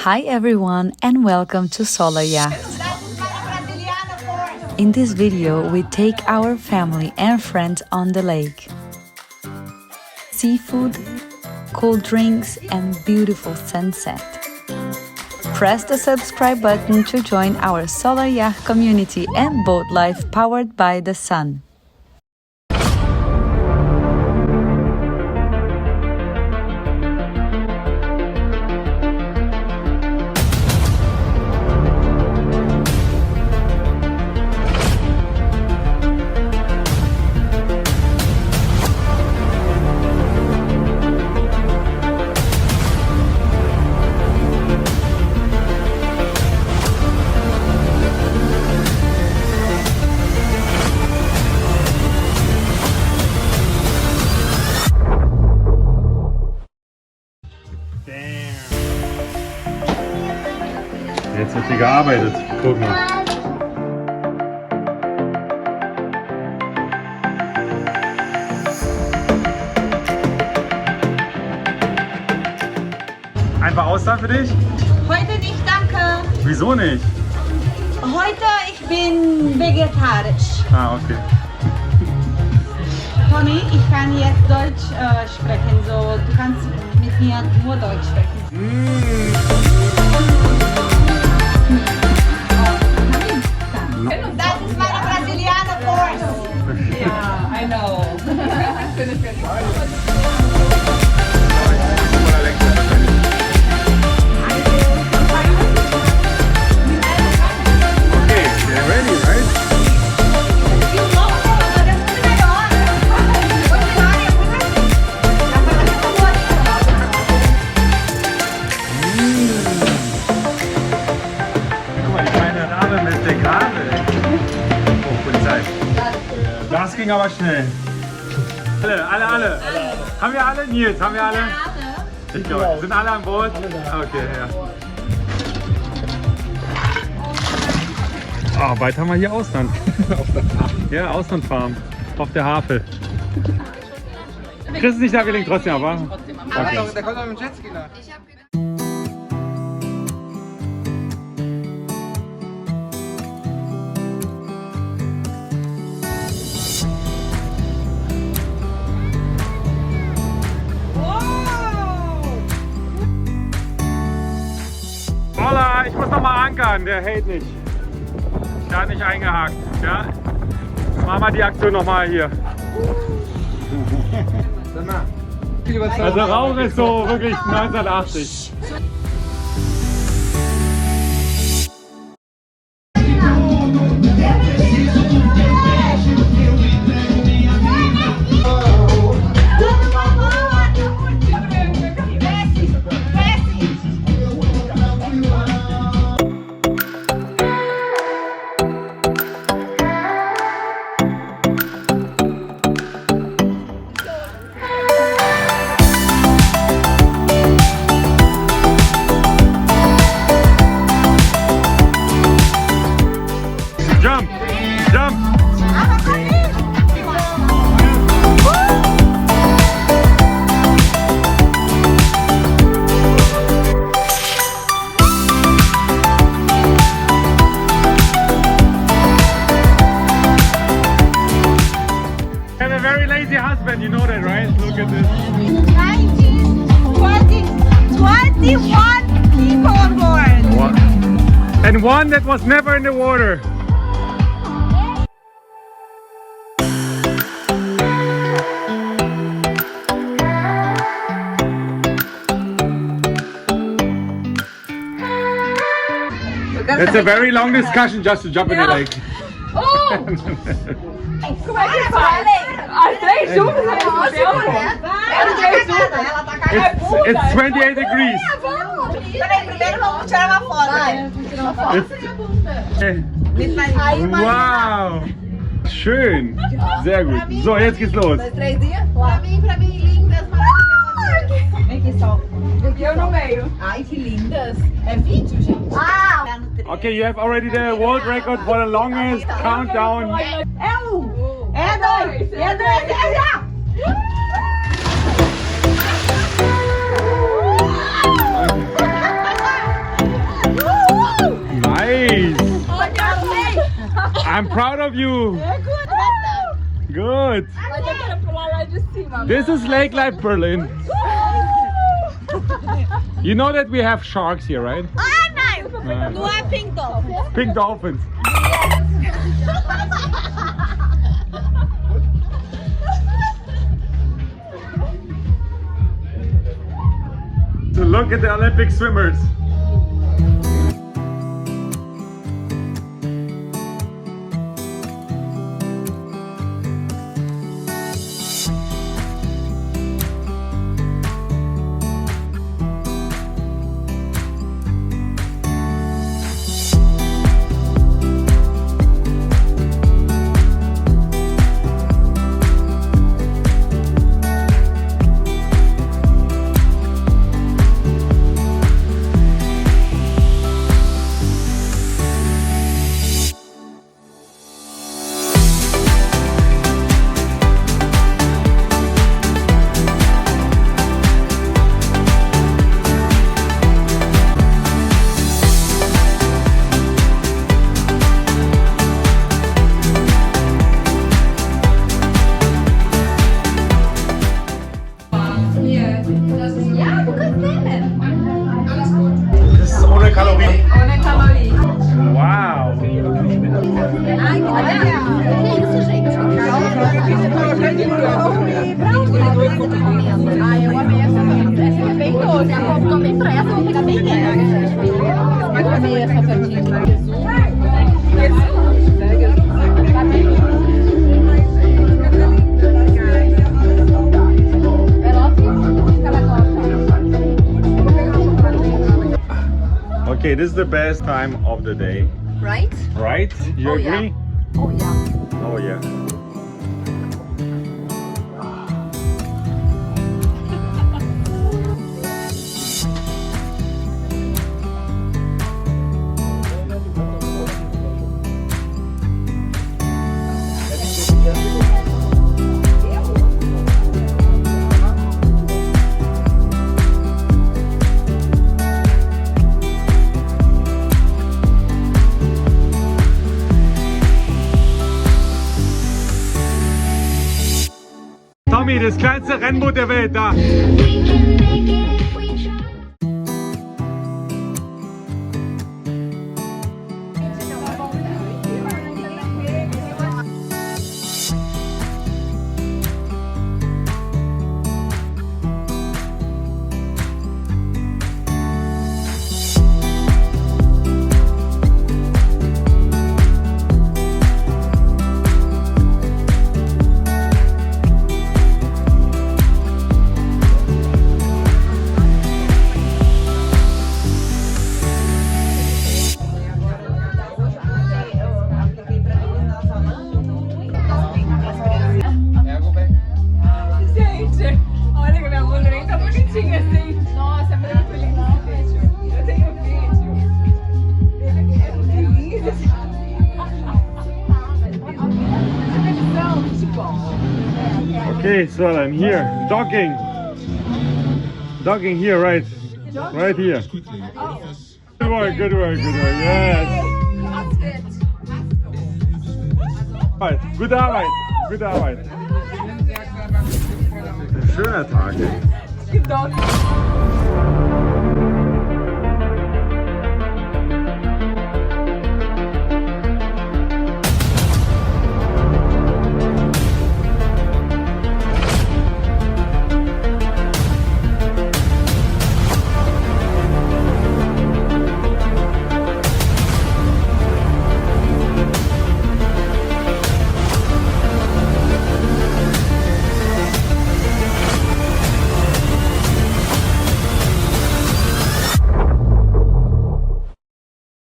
Hi everyone and welcome to SolarYacht. In this video, we take our family and friends on the lake. Seafood, cold drinks and beautiful sunset. Press the subscribe button to join our SolarYacht community and boat life powered by the sun. Jetzt wird hier gearbeitet. Guck mal. Einfach Austern für dich? Heute nicht, danke. Wieso nicht? Heute ich bin vegetarisch. Ah, okay. Tommy, ich kann jetzt Deutsch sprechen, so du kannst mit mir nur Deutsch sprechen. Das ist meine Brasilianer Force. Yeah, I know. Okay, they're ready, right? Guck mal, die kleine Dame mit der Kabel. Oh, Polizei. Das ging aber schnell. Alle. Haben wir alle? Nils, haben wir alle? Ich glaube, sind alle an Bord? Okay, ja. Ah, bald haben wir hier Ausland. Ja, Auslandfarm. Auf der Havel. Chris ist nicht da, wir legen trotzdem ab, wa? Okay. Der kommt doch mit dem Jetski nach. Holla, ich muss noch mal ankern, der hält nicht. Der hat nicht eingehakt. Ja? Jetzt machen wir die Aktion noch mal hier. Also Rauch ist so wirklich 1980. Jump! Jump! I have a very lazy husband, you know that, right? Look at this. 21 people on board. What? And one that was never in the water. It's a very long discussion just to jump in the lake. Oh! Como é que faz? As três juntas aí no tempo? It's 28 degrees. Peraí, primeiro vamos tirar uma foto. Wow! Schön! Sehr gut. So, jetzt geht's los. Pra mim, lindas, maravilhosas. Vem aqui só. Eu no meio. Ai, que lindas. É vídeo, gente? Ah! Okay, you have already the world record for the longest countdown. É um! É dois! É dois! É já! I'm proud of you. Good. Mas eu quero pular lá de cima. This is Lake Life Berlin. You know that we have sharks here, right? Não é pink dolphin. Pink dolphins. To look at the Olympic swimmers. Das ist ohne Kalorien. Ohne Kalorien. Wow. Ai, eu amei essa torta. Essa é bem doce. Eu vou comer pra essa, vou pegar bem leve. Eu amei essa tortinha. Okay, this is the best time of the day, Right? right? You Oh, yeah. agree? Oh, yeah. Oh yeah. Tommy, das kleinste Rennboot der Welt, da. Gente, olha que minha bunda nem tá bonitinha assim. Nossa, é muito lindo esse vídeo. Eu tenho vídeo. Ele é muito lindo. Okay, so I'm here. Docking. Docking here, right? Right here. Good work, good work, good work. Yes. Arbeit. Gute Arbeit. Gute Arbeit. Ein schöner Tag. Ey.